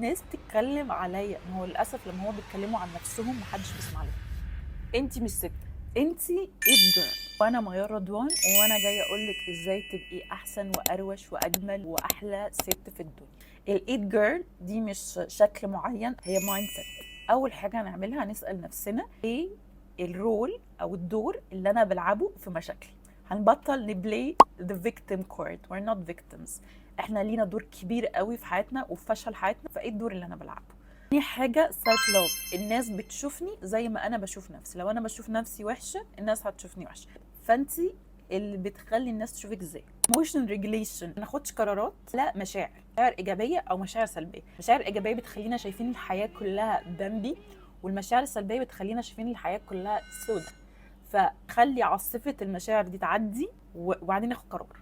الناس بتتكلم عليا، ما هو للاسف لما هو بيتكلموا عن نفسهم محدش بيسمع لهم. انتي مش ست، انتي ات جيرل، وانا ميار رضوان، وانا جايه اقول لك ازاي تبقي احسن واروش واجمل واحلى ست في الدنيا. الايت جيرل دي مش شكل معين، هي مايند سيت. اول حاجه هنعملها هنسال نفسنا ايه الرول او الدور اللي انا بلعبه في مشاكلي. هنبطل نبلاي the victim card. we're not victims. احنا لينا دور كبير قوي في حياتنا وفي فشل حياتنا. فايه الدور اللي انا بلعبه؟ تاني حاجة سيلف لوف. الناس بتشوفني زي ما أنا بشوف نفسي. لو أنا بشوف نفسي وحشة الناس هتشوفني وحشة. فأنتي اللي بتخلي الناس تشوفك ازاي. موشن ريجوليشن، ما ناخدش قرارات لا مشاعر إيجابية أو مشاعر سلبية. مشاعر إيجابية بتخلينا شايفين الحياة كلها بامبي، والمشاعر السلبية بتخلينا شايفين الحياة كلها سودة. فخلي عاصفة المشاعر دي تعدي وبعدين ناخد قرار.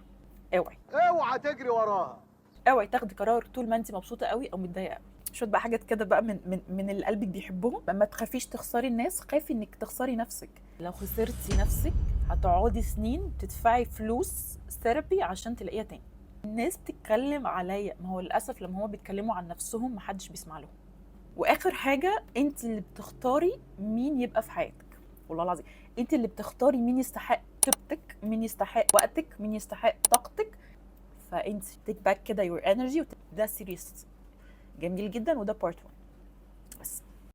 اوعي تجري وراها. اوعي تاخدي قرار طول ما انت مبسوطه قوي او متضايقه قوي. شويه بقى حاجات كده بقى من اللي قلبك بيحبهم. ما تخافيش تخسري الناس، خافي انك تخسري نفسك. لو خسرتي نفسك هتقعدي سنين تدفعي فلوس ثيرابي عشان تلاقيها تاني. الناس بتتكلم عليا، ما هو للاسف لما هو بيتكلموا عن نفسهم محدش بيسمع لهم. واخر حاجه، انت اللي بتختاري مين يبقى في حياتك. والله العظيم انت اللي بتختاري مين يستحق طيبتك، مين يستحق وقتك، مين يستحق طاقتك. فانت تيك باك كده يور انرجي. ده سيريس جميل جدا، وده بارت 1.